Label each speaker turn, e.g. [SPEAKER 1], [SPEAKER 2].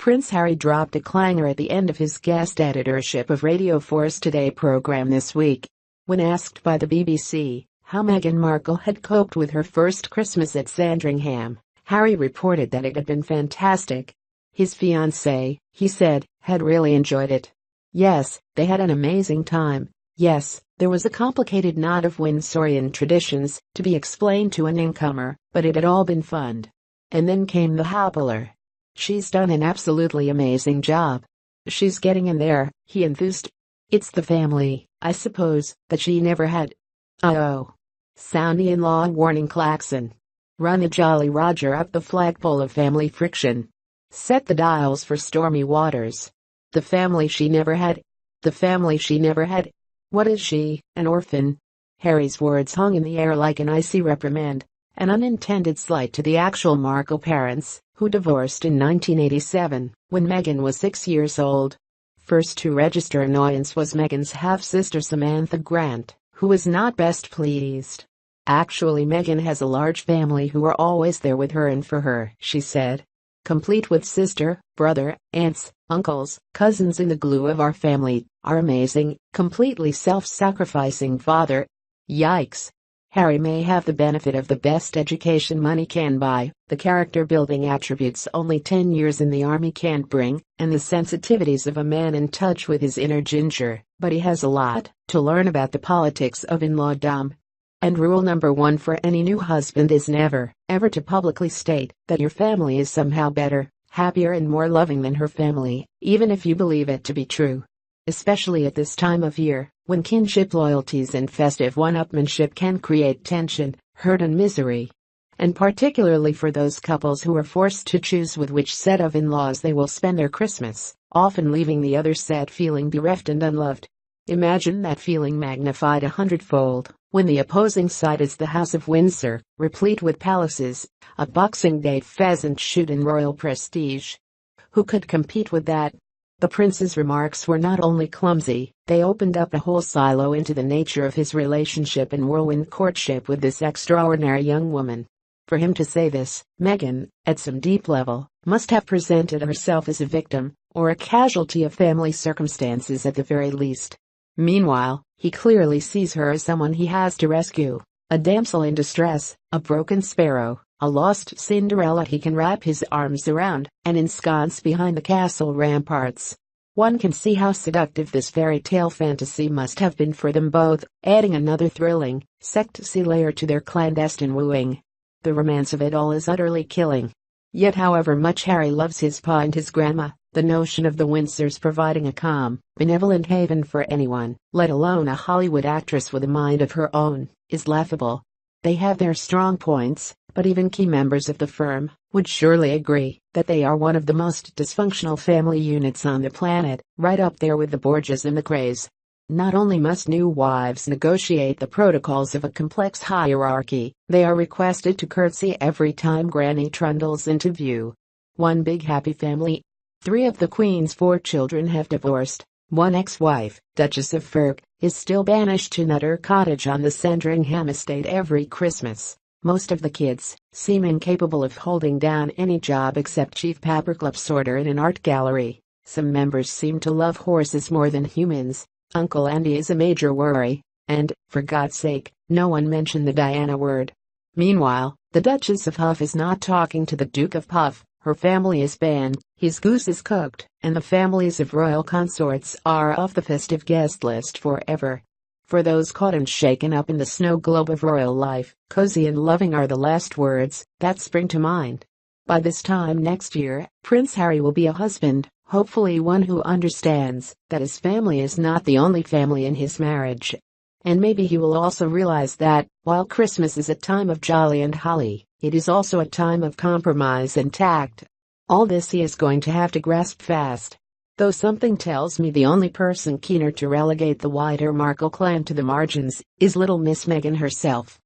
[SPEAKER 1] Prince Harry dropped a clanger at the end of his guest editorship of Radio 4's Today program this week. When asked by the BBC how Meghan Markle had coped with her first Christmas at Sandringham, Harry reported that it had been fantastic. His fiancée, he said, had really enjoyed it. Yes, they had an amazing time. Yes, there was a complicated knot of Windsorian traditions to be explained to an incomer, but it had all been fun. And then came the howler. She's done an absolutely amazing job. She's getting in there, he enthused. It's the family, I suppose, that she never had. Oh. Sound the in-law warning klaxon. Run the Jolly Roger up the flagpole of family friction. Set the dials for stormy waters. The family she never had. The family she never had. What is she, an orphan? Harry's words hung in the air like an icy reprimand, an unintended slight to the actual Markle parents, who divorced in 1987, when Meghan was 6 years old. First to register annoyance was Meghan's half-sister Samantha Grant, who was not best pleased. Actually, Meghan has a large family who are always there with her and for her, she said. Complete with sister, brother, aunts, uncles, cousins and the glue of our family, our amazing, completely self-sacrificing father. Yikes. Harry may have the benefit of the best education money can buy, the character-building attributes only 10 years in the army can't bring, and the sensitivities of a man in touch with his inner ginger, but he has a lot to learn about the politics of in-law-dom. And rule number 1 for any new husband is never, ever to publicly state that your family is somehow better, happier and more loving than her family, even if you believe it to be true. Especially at this time of year, when kinship loyalties and festive one-upmanship can create tension, hurt and misery. And particularly for those couples who are forced to choose with which set of in-laws they will spend their Christmas, often leaving the other set feeling bereft and unloved. Imagine that feeling magnified 100-fold when the opposing side is the House of Windsor, replete with palaces, a Boxing Day pheasant shoot and royal prestige. Who could compete with that? The prince's remarks were not only clumsy, they opened up a whole silo into the nature of his relationship and whirlwind courtship with this extraordinary young woman. For him to say this, Meghan, at some deep level, must have presented herself as a victim, or a casualty of family circumstances at the very least. Meanwhile, he clearly sees her as someone he has to rescue, a damsel in distress, a broken sparrow, a lost Cinderella he can wrap his arms around and ensconce behind the castle ramparts. One can see how seductive this fairy tale fantasy must have been for them both, adding another thrilling, sexy layer to their clandestine wooing. The romance of it all is utterly killing. Yet however much Harry loves his pa and his grandma, the notion of the Windsors providing a calm, benevolent haven for anyone, let alone a Hollywood actress with a mind of her own, is laughable. They have their strong points, but even key members of the firm would surely agree that they are one of the most dysfunctional family units on the planet, right up there with the Borgias and the Greys. Not only must new wives negotiate the protocols of a complex hierarchy, they are requested to curtsy every time Granny trundles into view. One big happy family. 3 of the Queen's 4 children have divorced. One ex-wife, Duchess of Ferg, is still banished to Nutter Cottage on the Sandringham estate every Christmas. Most of the kids seem incapable of holding down any job except chief paperclip sorter in an art gallery. Some members seem to love horses more than humans. Uncle Andy is a major worry, and, for God's sake, no one mention the Diana word. Meanwhile, the Duchess of Huff is not talking to the Duke of Puff, her family is banned, his goose is cooked, and the families of royal consorts are off the festive guest list forever. For those caught and shaken up in the snow globe of royal life, cozy and loving are the last words that spring to mind. By this time next year, Prince Harry will be a husband, hopefully one who understands that his family is not the only family in his marriage. And maybe he will also realize that, while Christmas is a time of jolly and holly, it is also a time of compromise and tact. All this he is going to have to grasp fast. Though something tells me the only person keener to relegate the wider Markle clan to the margins is little Miss Meghan herself.